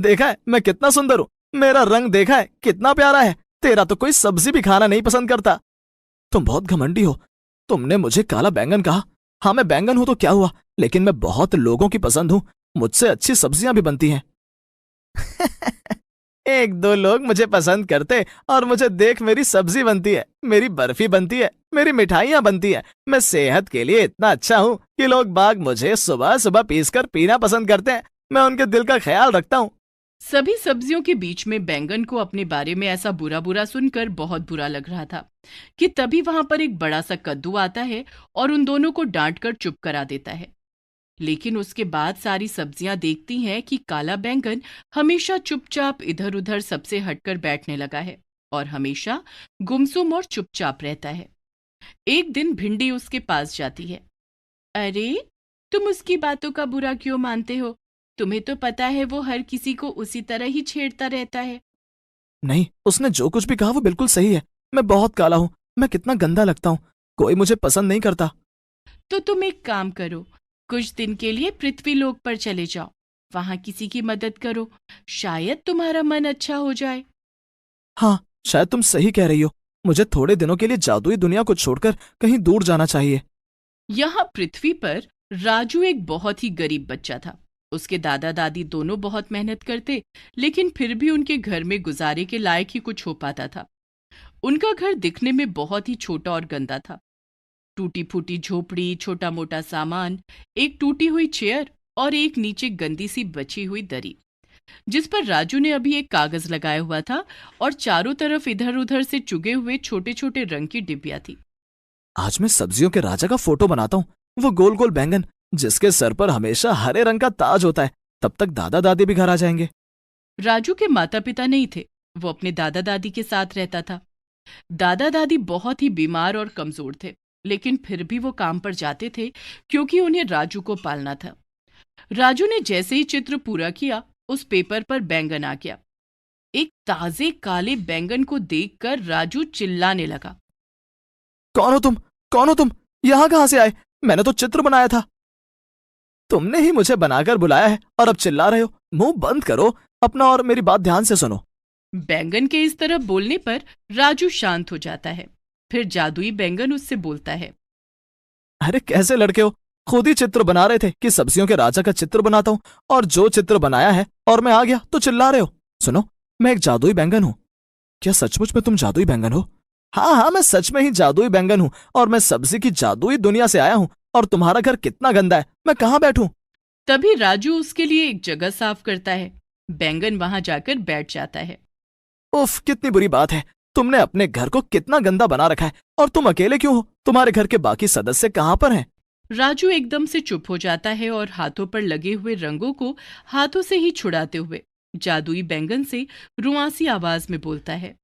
देखा है मैं कितना सुंदर हूँ? मेरा रंग देखा है कितना प्यारा है? तेरा तो कोई सब्जी भी खाना नहीं पसंद करता। तुम बहुत घमंडी हो। तुमने मुझे काला बैंगन कहा। हाँ, मैं बैंगन हूं तो क्या हुआ, लेकिन मैं बहुत लोगों की पसंद हूं। मुझसे अच्छी सब्जियां भी बनती हैं। एक दो लोग मुझे पसंद करते और मुझे देख मेरी सब्जी बनती है, मेरी बर्फी बनती है, मेरी मिठाइयाँ बनती है। मैं सेहत के लिए इतना अच्छा हूँ कि लोग बाग मुझे सुबह सुबह पीसकर पीना पसंद करते हैं। मैं उनके दिल का ख्याल रखता हूँ। सभी सब्जियों के बीच में बैंगन को अपने बारे में ऐसा बुरा बुरा सुनकर बहुत बुरा लग रहा था कि तभी वहां पर एक बड़ा सा कद्दू आता है और उन दोनों को डांट कर चुप करा देता है। लेकिन उसके बाद सारी सब्जियां देखती हैं कि काला बैंगन हमेशा चुपचाप इधर उधर सबसे हटकर बैठने लगा है और हमेशा गुमसुम और चुपचाप रहता है। एक दिन भिंडी उसके पास जाती है। अरे, तुम उसकी बातों का बुरा क्यों मानते हो? तुम्हें तो पता है वो हर किसी को उसी तरह ही छेड़ता रहता है। नहीं, उसने जो कुछ भी कहा वो बिल्कुल सही है। मैं बहुत काला हूँ, मैं कितना गंदा लगता हूँ। कोई मुझे पसंद नहीं करता। तो तुम एक काम करो, कुछ दिन के लिए पृथ्वीलोक पर चले जाओ, वहां किसी की मदद करो, शायद तुम्हारा मन अच्छा हो जाए। हाँ, शायद तुम सही कह रही हो। मुझे थोड़े दिनों के लिए जादुई दुनिया को छोड़कर कहीं दूर जाना चाहिए। यहाँ पृथ्वी पर राजू एक बहुत ही गरीब बच्चा था। उसके दादा दादी दोनों बहुत मेहनत करते, लेकिन फिर भी उनके घर में गुजारे के लायक ही कुछ हो पाता था। उनका घर दिखने में बहुत ही छोटा और गंदा था। टूटी फूटी झोपड़ी, छोटा मोटा सामान, एक टूटी हुई चेयर और एक नीचे गंदी सी बची हुई दरी, जिस पर राजू ने अभी एक कागज लगाया हुआ था, और चारों तरफ इधर उधर से चुगे हुए छोटे छोटे रंग की डिब्बियां थी। आज मैं सब्जियों के राजा का फोटो बनाता हूँ, वो गोल गोल बैंगन जिसके सर पर हमेशा हरे रंग का ताज होता है। तब तक दादा दादी भी घर आ जाएंगे। राजू के माता पिता नहीं थे, वो अपने दादा दादी के साथ रहता था। दादा दादी बहुत ही बीमार और कमजोर थे, लेकिन फिर भी वो काम पर जाते थे क्योंकि उन्हें राजू को पालना था। राजू ने जैसे ही चित्र पूरा किया, उस पेपर पर बैंगन आ गया। एक ताजे काले बैंगन को देखकर राजू चिल्लाने लगा। कौन हो तुम? कौन हो तुम? यहाँ कहाँ से आए? मैंने तो चित्र बनाया था। तुमने ही मुझे बनाकर बुलाया है और अब चिल्ला रहे हो। मुंह बंद करो अपना और मेरी बात ध्यान से सुनो। बैंगन के इस तरह बोलने पर राजू शांत हो जाता है। फिर जादुई बैंगन उससे बोलता है। अरे कैसे लड़के हो? खुद ही चित्र बना रहे थे कि सब्जियों के राजा का चित्र बनाता हूँ, और जो चित्र बनाया है और मैं आ गया तो चिल्ला रहे हो। सुनो, मैं एक जादुई बैंगन हूँ। क्या सचमुच में तुम जादुई बैंगन हो? हाँ हाँ, मैं सच में ही जादुई बैंगन हूँ और मैं सब्जी की जादुई दुनिया से आया हूँ। और तुम्हारा घर कितना गंदा है, मैं कहाँ बैठूं? तभी राजू उसके लिए एक जगह साफ करता है। बैंगन वहां जाकर बैठ जाता है। उफ, कितनी बुरी बात है। तुमने अपने घर को कितना गंदा बना रखा है, और तुम अकेले क्यों हो? तुम्हारे घर के बाकी सदस्य कहाँ पर हैं? राजू एकदम से चुप हो जाता है और हाथों पर लगे हुए रंगों को हाथों से ही छुड़ाते हुए जादुई बैंगन से रुआंसी आवाज में बोलता है।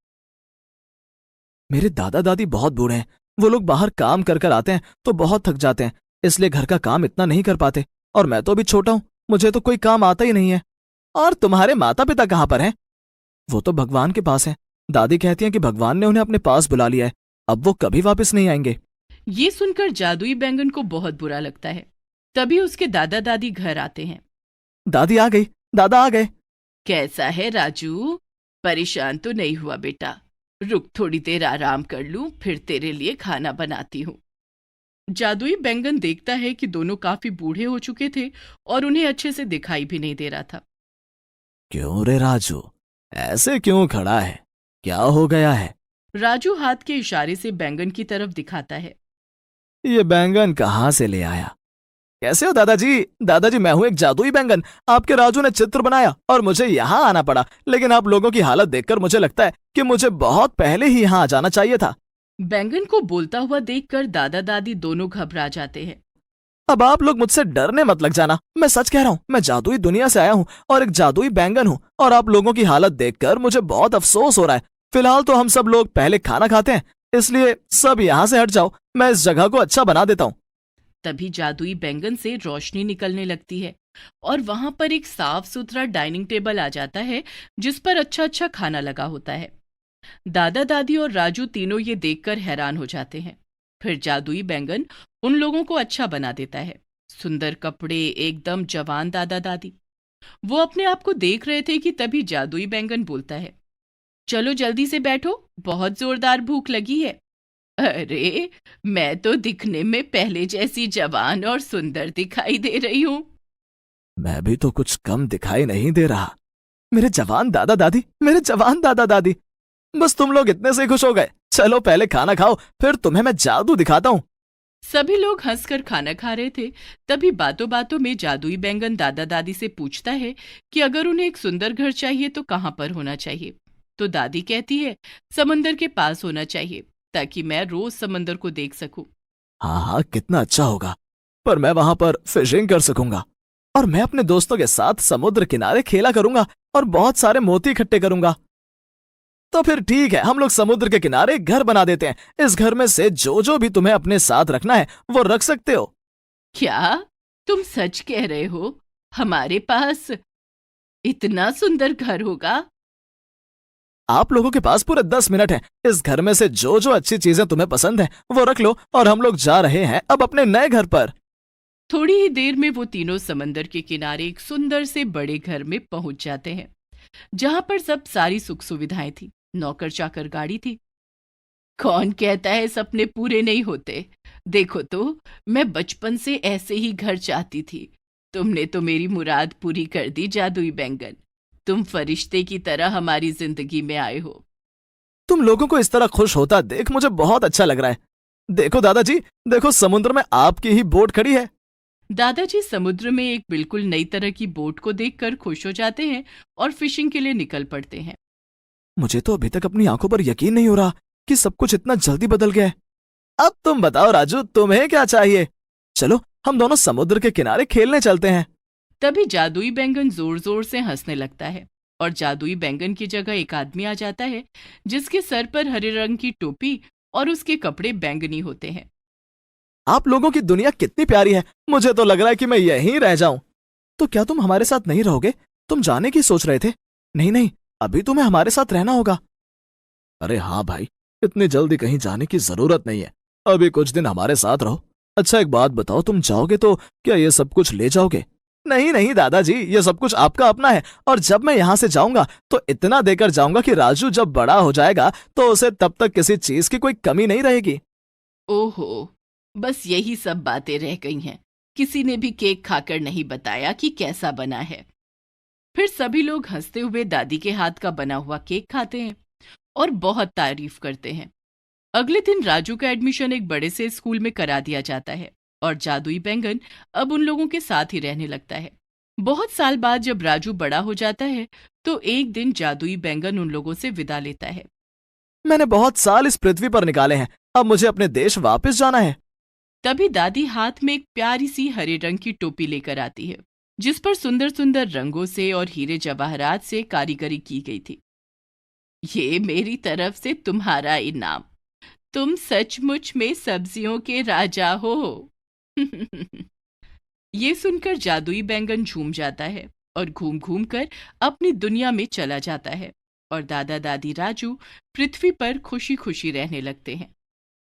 मेरे दादा दादी बहुत बूढ़े हैं। वो लोग बाहर काम कर कर आते हैं तो बहुत थक जाते हैं, इसलिए घर का काम इतना नहीं कर पाते। और मैं तो अभी छोटा हूँ, मुझे तो कोई काम आता ही नहीं है। और तुम्हारे माता पिता कहाँ पर हैं? वो तो भगवान के पास हैं। दादी कहती हैं कि भगवान ने उन्हें अपने पास बुला लिया है, अब वो कभी वापस नहीं आएंगे। ये सुनकर जादुई बैंगन को बहुत बुरा लगता है। तभी उसके दादा दादी घर आते हैं। दादी आ गई, दादा आ गए। कैसा है राजू? परेशान तो नहीं हुआ बेटा? रुक, थोड़ी देर आराम कर लूं, फिर तेरे लिए खाना बनाती हूँ। जादुई बैंगन देखता है कि दोनों काफी बूढ़े हो चुके थे और उन्हें अच्छे से दिखाई भी नहीं दे रहा था। क्यों रे राजू, ऐसे क्यों खड़ा है? क्या हो गया है? राजू हाथ के इशारे से बैंगन की तरफ दिखाता है। ये बैंगन कहाँ से ले आया? कैसे हो दादाजी? दादाजी, मैं हूं एक जादुई बैंगन। आपके राजू ने चित्र बनाया और मुझे यहाँ आना पड़ा, लेकिन आप लोगों की हालत देखकर मुझे लगता है कि मुझे बहुत पहले ही यहाँ आ जाना चाहिए था। बैंगन को बोलता हुआ देखकर दादा दादी दोनों घबरा जाते हैं। अब आप लोग मुझसे डरने मत लग जाना। मैं सच कह रहा हूँ, मैं जादुई दुनिया से आया हूँ और एक जादुई बैंगन हूँ, और आप लोगों की हालत देखकर मुझे बहुत अफसोस हो रहा है। फिलहाल तो हम सब लोग पहले खाना खाते हैं, इसलिए सब यहाँ से हट जाओ। मैं इस जगह को अच्छा बना देता हूँ। तभी जादुई बैंगन से रोशनी निकलने लगती है और वहां पर एक साफ सुथरा डाइनिंग टेबल आ जाता है, जिस पर अच्छा अच्छा खाना लगा होता है। दादा दादी और राजू तीनों ये देखकर हैरान हो जाते हैं। फिर जादुई बैंगन उन लोगों को अच्छा बना देता है। सुंदर कपड़े, एकदम जवान दादा दादी। वो अपने आप को देख रहे थे कि तभी जादुई बैंगन बोलता है, चलो जल्दी से बैठो, बहुत जोरदार भूख लगी है। अरे, मैं तो दिखने में पहले जैसी जवान और सुंदर दिखाई दे रही हूँ। मैं भी तो कुछ कम दिखाई नहीं दे रहा। मेरे जवान दादा दादी, मेरे जवान दादा दादी। बस तुम लोग इतने से खुश हो गए। चलो पहले खाना खाओ, फिर तुम्हें मैं जादू दिखाता हूँ। सभी लोग हंसकर खाना खा रहे थे। तभी बातों बातों में जादुई बैंगन दादा दादी से पूछता है कि अगर उन्हें एक सुंदर घर चाहिए तो कहाँ पर होना चाहिए। तो दादी कहती है, समंदर के पास होना चाहिए, ताकि मैं रोज समंदर को देख सकूं। हाँ हाँ, कितना अच्छा होगा। पर मैं वहां पर फिशिंग कर सकूंगा, और मैं अपने दोस्तों के साथ समुद्र किनारे खेला करूंगा और बहुत सारे मोती इकट्ठे करूंगा। तो फिर ठीक है, हम लोग समुद्र के किनारे एक घर बना देते हैं। इस घर में से जो जो भी तुम्हें अपने साथ रखना है वो रख सकते हो। क्या तुम सच कह रहे हो? हमारे पास इतना सुंदर घर होगा? आप लोगों के पास पूरे 10 मिनट हैं। इस घर में से जो जो अच्छी चीजें तुम्हें पसंद है वो रख लो, और हम लोग जा रहे हैं अब अपने नए घर पर। थोड़ी ही देर में वो तीनों समंदर के किनारे एक सुंदर से बड़े घर में पहुंच जाते हैं, जहां पर सब सारी सुख सुविधाएं थी। नौकर चाकर गाड़ी थी। कौन कहता है सपने पूरे नहीं होते? देखो तो, मैं बचपन से ऐसे ही घर चाहती थी। तुमने तो मेरी मुराद पूरी कर दी जादुई बैंगन। तुम फरिश्ते की तरह हमारी जिंदगी में आए हो। तुम लोगों को इस तरह खुश होता देख मुझे बहुत अच्छा लग रहा है। देखो दादाजी, देखो समुद्र में आपकी ही बोट खड़ी है। दादाजी समुद्र में एक बिल्कुल नई तरह की बोट को देखकर खुश हो जाते हैं और फिशिंग के लिए निकल पड़ते हैं। मुझे तो अभी तक अपनी आंखों पर यकीन नहीं हो रहा कि सब कुछ इतना जल्दी बदल गया है। अब तुम बताओ राजू, तुम्हें क्या चाहिए? चलो हम दोनों समुद्र के किनारे खेलने चलते हैं। तभी जादुई बैंगन जोर जोर से हंसने लगता है, और जादुई बैंगन की जगह एक आदमी आ जाता है, जिसके सर पर हरे रंग की टोपी और उसके कपड़े बैंगनी होते हैं। आप लोगों की दुनिया कितनी प्यारी है, मुझे तो लग रहा है कि मैं यहीं रह जाऊं। तो क्या तुम हमारे साथ नहीं रहोगे? तुम जाने की सोच रहे थे? नहीं नहीं, अभी तुम्हें हमारे साथ रहना होगा। अरे हाँ भाई, इतनी जल्दी कहीं जाने की जरूरत नहीं है। अभी कुछ दिन हमारे साथ रहो। अच्छा एक बात बताओ, तुम जाओगे तो क्या ये सब कुछ ले जाओगे? नहीं नहीं दादाजी, ये सब कुछ आपका अपना है, और जब मैं यहाँ से जाऊंगा तो इतना देकर जाऊंगा कि राजू जब बड़ा हो जाएगा तो उसे तब तक किसी चीज की कोई कमी नहीं रहेगी। ओहो, बस यही सब बातें रह गई हैं। किसी ने भी केक खाकर नहीं बताया कि कैसा बना है। फिर सभी लोग हंसते हुए दादी के हाथ का बना हुआ केक खाते हैं और बहुत तारीफ करते हैं। अगले दिन राजू का एडमिशन एक बड़े से स्कूल में करा दिया जाता है, और जादुई बैंगन अब उन लोगों के साथ ही रहने लगता है। बहुत साल बाद जब राजू बड़ा हो जाता है, तो एक दिन जादुई बैंगन उन लोगों से विदा लेता है। मैंने बहुत साल इस पृथ्वी पर निकाले हैं, अब मुझे अपने देश वापस जाना है। तभी दादी हाथ में एक प्यारी सी हरे रंग की टोपी लेकर आती है, जिस पर सुंदर सुंदर रंगों से और हीरे जवाहरात से कारीगरी की गई थी। ये मेरी तरफ से तुम्हारा इनाम। तुम सचमुच में सब्जियों के राजा हो। ये सुनकर जादुई बैंगन झूम जाता है और घूम घूम कर अपनी दुनिया में चला जाता है, और दादा दादी राजू पृथ्वी पर खुशी खुशी रहने लगते हैं।